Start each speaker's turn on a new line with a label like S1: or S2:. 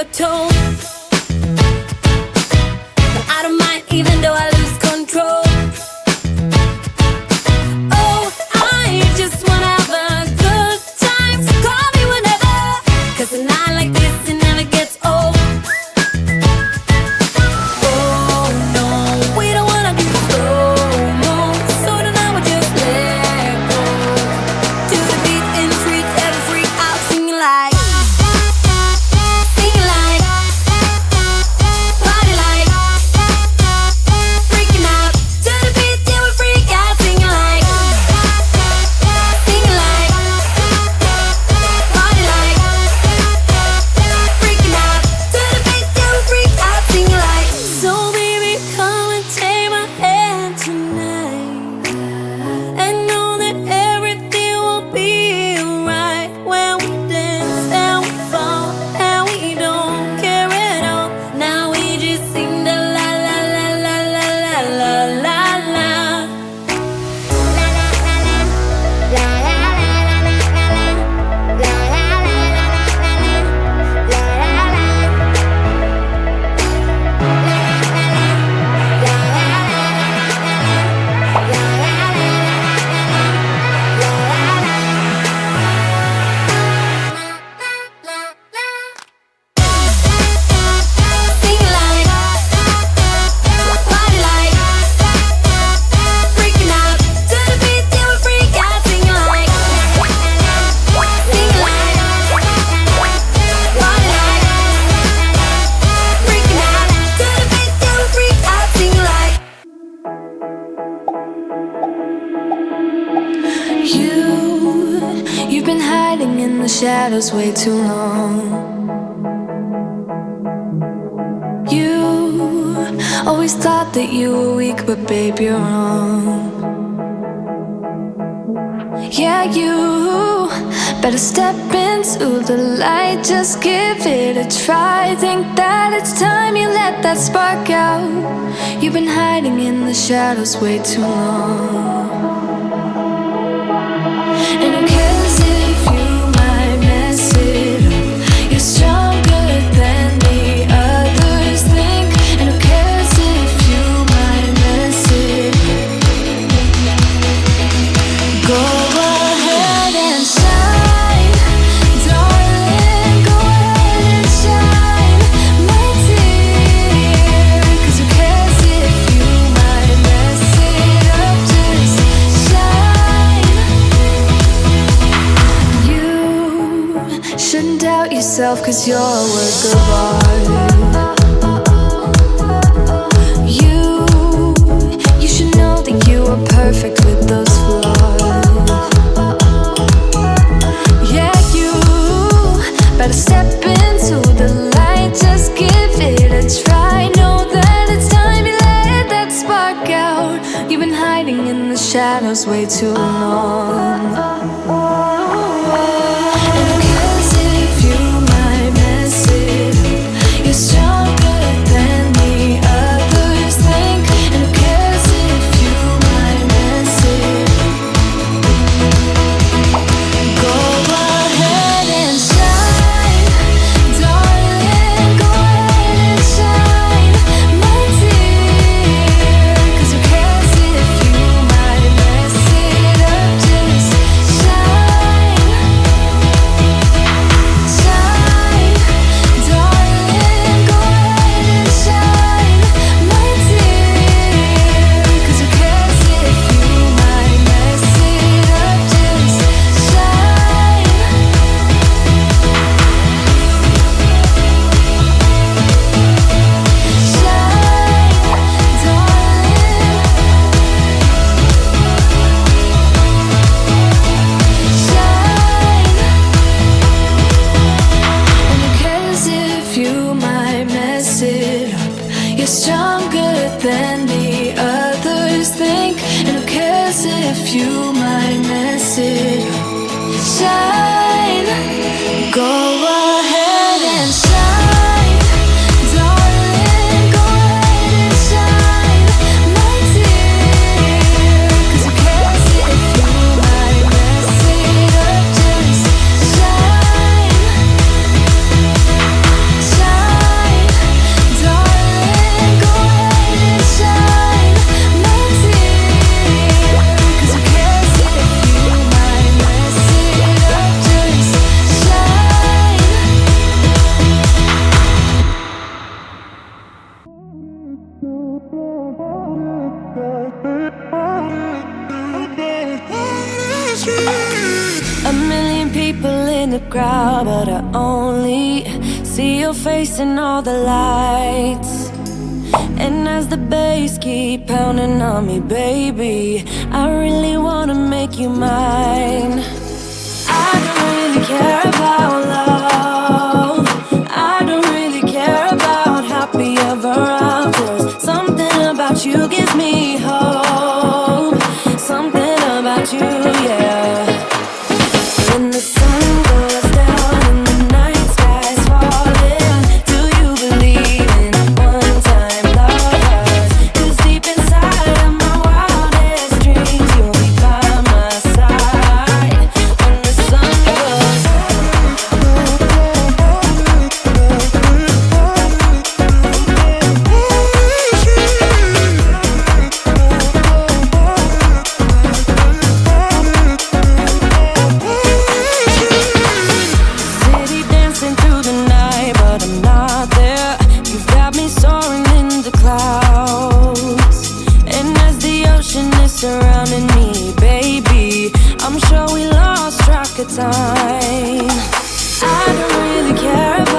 S1: you're told that I don't mind even though I lose control. Oh, I just wanna have a good time, so call me whenever, 'cause a night like this, it never gets old. Oh no, we don't wanna do slow-mo, so tonight we just let go. To the beat and freak, every freak out, singing like, singing like, party like, freaking out. To the beat, yeah, we freak out, singing like, singing like, party like, freaking out. To the beat, yeah, we freak out, singing like. So baby, come and take my hand tonight, and know that everything will be alright when we dance and we fall and we don't care at all. Now we just sing the la la la la la la la la la. Singing like, party like, freaking out. To the beat, yeah, we freak out, singing like, singing like, party like, freaking out. To the beat, yeah, we freak out, singing like.
S2: You've been hiding in the shadows way too long. You always thought that you were weak, but babe, you're wrong. Yeah, you better step into the light, just give it a try. Think that it's time you let that spark out. You've been hiding in the shadows way too long. And who cares if you might mess it up? You're stronger than the others think. And who cares if you might mess it up? Go ahead and shine, darling. Go ahead and shine, my dear. 'Cause who cares if you might mess it up? Just shine. You shouldn't doubt yourself, 'cause you're a work of art. You should know that you are perfect with those flaws. Yeah, you better step into the light, just give it a try. Know that it's time you let that spark out. You've been hiding in the shadows way too long. And who cares if you might mess it up? You're stronger than the others think. And who cares if you might mess it up? Go ahead and shine, darling. Go ahead and shine, my dear. 'Cause who cares if you might mess it up? Just shine, shine, darling. Go ahead and shine, my dear. 'Cause who cares if you might mess it up? Just shine. You're stronger than the others think. And who cares if you might mess it up? Shine, go ahead and shine, darling. Go ahead and shine, my dear. 'Cause who cares if you might mess it up? Just shine, shine. in the crowd, but I only see your face in all the lights. And as the bass keep pounding on me, baby, I really wanna make you mine. I don't really care about love. I don't really care about happy ever afters. Something about you gives me hope. Something about you, yeah. When the sun goes down and the night sky's falling, do you believe in one-time lovers? 'Cause deep inside of my wildest dreams, you'll be by my side when the sun goes city dancing through the night, but I'm not there. You've got me soaring in the clouds, and as the ocean is surrounding me, baby, I'm sure we lost track of time. I don't really care